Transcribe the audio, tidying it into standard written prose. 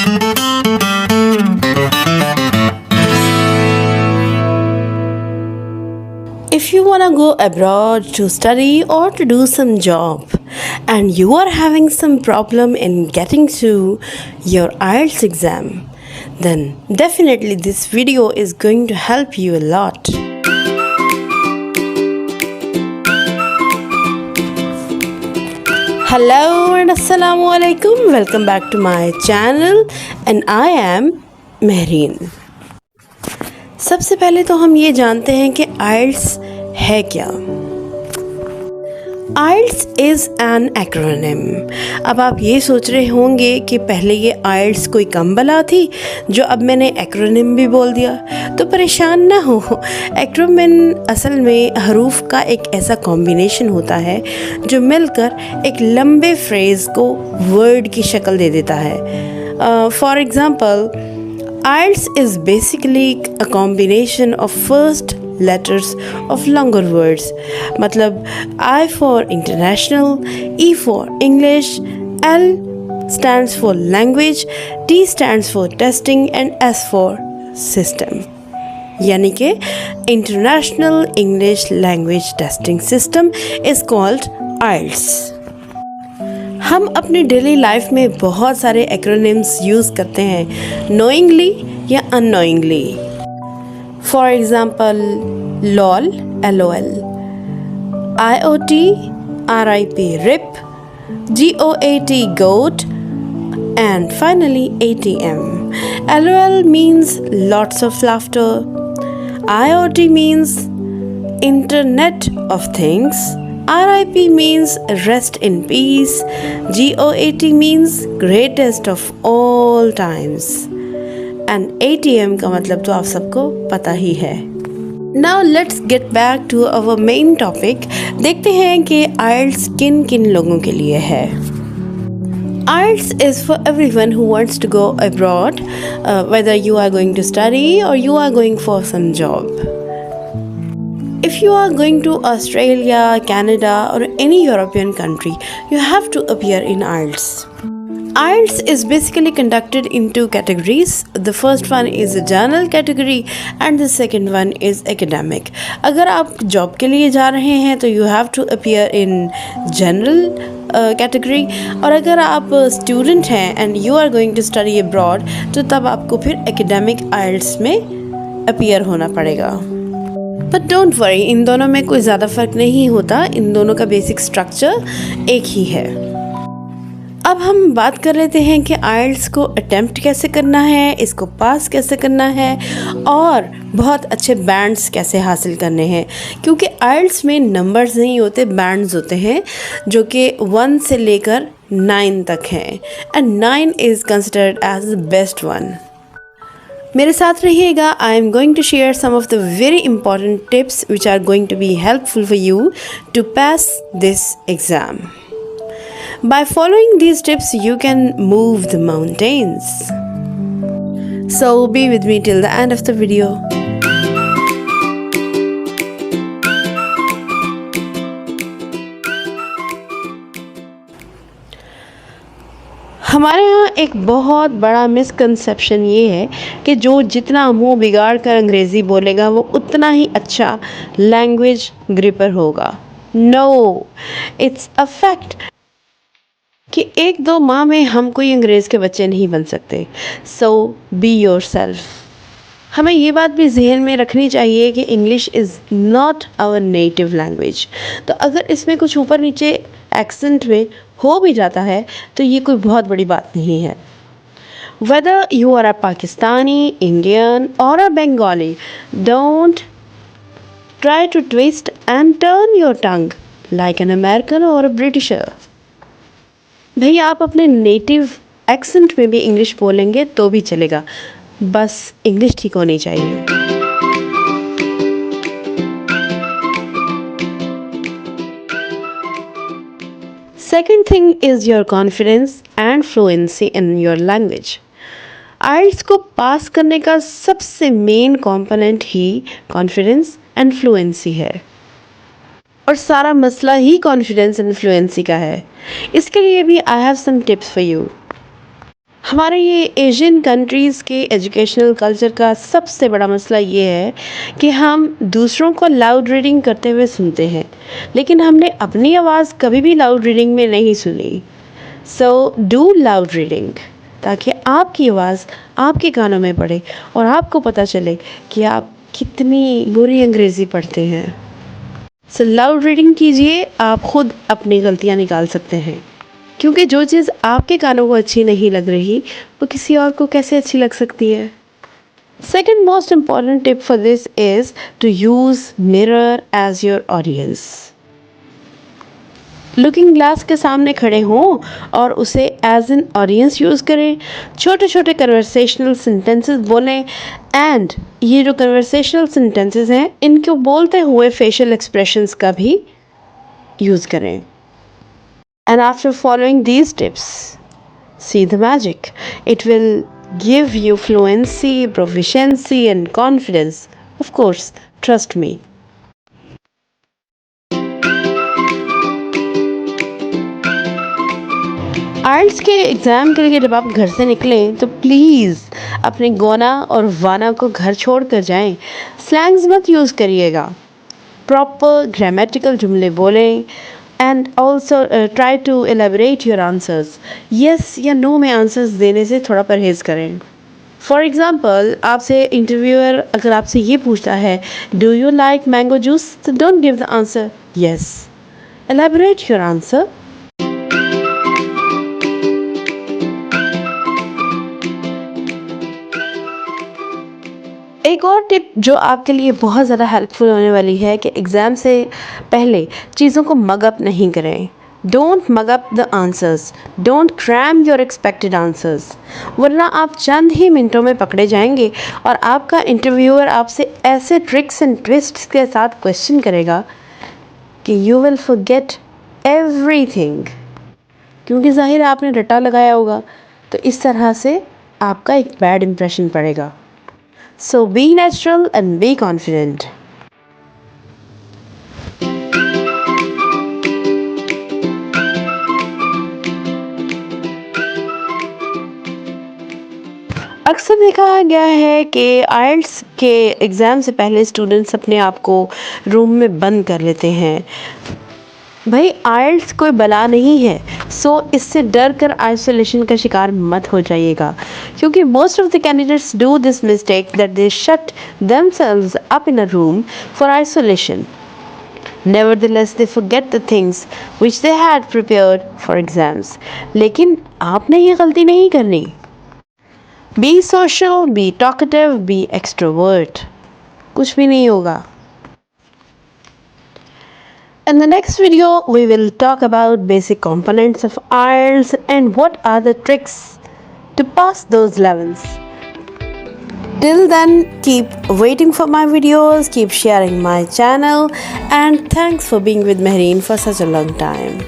If you want to go abroad to study or to do some job and you are having some problem in getting to your IELTS exam, then definitely this video is going to help you a lot. Hello and Assalamu alaikum. Welcome back to my channel and I am Mehreen. सबसे पहले तो हम ये जानते हैं कि IELTS है क्या। IELTS is an acronym. अब आप ये सोच रहे होंगे कि पहले ये IELTS कोई कम बला थी जो अब मैंने एक्रोनिम भी बोल दिया, तो परेशान ना हो। एक्रोनिम असल में हरूफ का एक ऐसा कॉम्बिनेशन होता है जो मिलकर एक लंबे फ्रेज़ को वर्ड की शक्ल दे देता है। For example, IELTS is basically a combination of first letters of longer words. मतलब I for international, E for English, L stands for language, T stands for testing and S for system. यानी कि International English Language Testing System is called IELTS. हम अपनी daily life में बहुत सारे acronyms use करते हैं, नोइंगली या unknowingly. For example, LOL LOL, IOT RIP RIP, GOAT GOAT, and finally ATM. LOL means lots of laughter, IOT means Internet of Things, RIP means rest in peace, GOAT means greatest of all times, and ATM का मतलब तो आप सबको पता ही है। Now let's get back to our main topic. देखते हैं कि IELTS किन किन लोगों के लिए है। IELTS is for everyone who wants to go abroad, whether you are going to study or you are going for some job. If you are going to Australia, Canada or any European country, you have to appear in IELTS. IELTS is basically conducted in two categories. The first one is a general category and the second one is academic. अगर आप job के लिए जा रहे हैं तो you have to appear in general category, और अगर आप student हैं and you are going to study abroad तो तब आपको फिर academic IELTS में appear होना पड़ेगा। बट डोंट वरी, इन दोनों में कोई ज़्यादा फ़र्क नहीं होता, इन दोनों का बेसिक स्ट्रक्चर एक ही है। अब हम बात कर लेते हैं कि IELTS को अटेम्प्ट कैसे करना है, इसको पास कैसे करना है और बहुत अच्छे बैंड्स कैसे हासिल करने हैं, क्योंकि IELTS में नंबर्स नहीं होते, बैंड्स होते हैं जो कि 1 से लेकर 9 तक हैं, and 9 is considered as the best one. मेरे साथ रहिएगा। I am going to share some of the very important tips which are going to be helpful for you to pass this exam. By following these tips, you can move the mountains. So be with me till the end of the video. हमारे यहाँ एक बहुत बड़ा misconception ये है कि जो जितना मुंह बिगाड़ कर अंग्रेज़ी बोलेगा वो उतना ही अच्छा लैंग्वेज ग्रिपर होगा। नो, इट्स अ फैक्ट कि 1-2 माह में हम कोई अंग्रेज़ के बच्चे नहीं बन सकते। So be yourself. हमें ये बात भी जहन में रखनी चाहिए कि English is not our native language. तो अगर इसमें कुछ ऊपर नीचे एक्सेंट में हो भी जाता है तो ये कोई बहुत बड़ी बात नहीं है। Whether you are a Pakistani, Indian or a Bengali, don't try to twist and turn your tongue like an American or a britisher. भैया आप अपने नेटिव एक्सेंट में भी इंग्लिश बोलेंगे तो भी चलेगा, बस इंग्लिश ठीक होनी चाहिए। Second thing is your confidence and fluency in your language. IELTS को पास करने का सबसे main component he confidence and fluency है, और सारा मसला ही कॉन्फिडेंस एंड फ्लुएंसी का है। इसके लिए भी I have some tips for you. हमारे ये एशियन कंट्रीज़ के एजुकेशनल कल्चर का सबसे बड़ा मसला ये है कि हम दूसरों को लाउड रीडिंग करते हुए सुनते हैं, लेकिन हमने अपनी आवाज़ कभी भी लाउड रीडिंग में नहीं सुनी। सो डू लाउड रीडिंग, ताकि आपकी आवाज़ आपके कानों में पड़े और आपको पता चले कि आप कितनी बुरी अंग्रेज़ी पढ़ते हैं। सो लाउड रीडिंग कीजिए, आप खुद अपनी गलतियाँ निकाल सकते हैं, क्योंकि जो चीज़ आपके कानों को अच्छी नहीं लग रही वो किसी और को कैसे अच्छी लग सकती है। Second most important tip for this is to use mirror as your audience. Looking glass के सामने खड़े हों और उसे एज एन ऑडियंस यूज़ करें। छोटे छोटे कन्वर्सेशनल सेंटेंसेस बोलें, एंड ये जो कन्वर्सेशनल सेंटेंसेस हैं इनको बोलते हुए फेशियल एक्सप्रेशंस का भी यूज़ करें। And after following these tips, see the magic. It will give you fluency, proficiency, and confidence. Of course, trust me. आइल्स के एग्ज़ाम के लिए जब आप घर से निकलें तो प्लीज़ अपने गोना और वाना को घर छोड़ कर जाएं। स्लैंग्स मत यूज़ करिएगा, प्रॉपर ग्रामेटिकल जुमले बोलें, and also try to elaborate your answers. Yes या नो में आंसर्स देने से थोड़ा परहेज़ करें। फॉर एग्ज़ाम्पल, आपसे इंटरव्यूअर अगर आपसे ये पूछता है do you like mango juice, तो don't give the answer yes, elaborate your answer. एक और टिप जो आपके लिए बहुत ज़्यादा हेल्पफुल होने वाली है कि एग्ज़ाम से पहले चीज़ों को मग अप नहीं करें। Don't mug up the answers, don't cram your expected answers, वरना आप चंद ही मिनटों में पकड़े जाएंगे और आपका इंटरव्यूअर आपसे ऐसे ट्रिक्स एंड ट्विस्ट्स के साथ क्वेश्चन करेगा कि यू विल फॉरगेट एवरीथिंग, क्योंकि ज़ाहिर आपने रट्टा लगाया होगा, तो इस तरह से आपका एक बैड इंप्रेशन पड़ेगा। So be natural and be confident. अक्सर देखा गया है कि आइल्स के एग्ज़ाम से पहले स्टूडेंट्स अपने आप को रूम में बंद कर लेते हैं। भाई आइल्स कोई बला नहीं है, सो इससे डर कर आइसोलेशन का शिकार मत हो जाइएगा, क्योंकि most of the candidates do this mistake that they shut themselves up in a room for isolation. Nevertheless, they forget the things which they had prepared for exams. लेकिन आपने ये गलती नहीं करनी। Be social, be talkative, be extrovert. कुछ भी नहीं होगा। In the next video, we will talk about basic components of IELTS and what are the tricks to pass those levels. Till then, keep waiting for my videos, keep sharing my channel, and thanks for being with Mehreen for such a long time.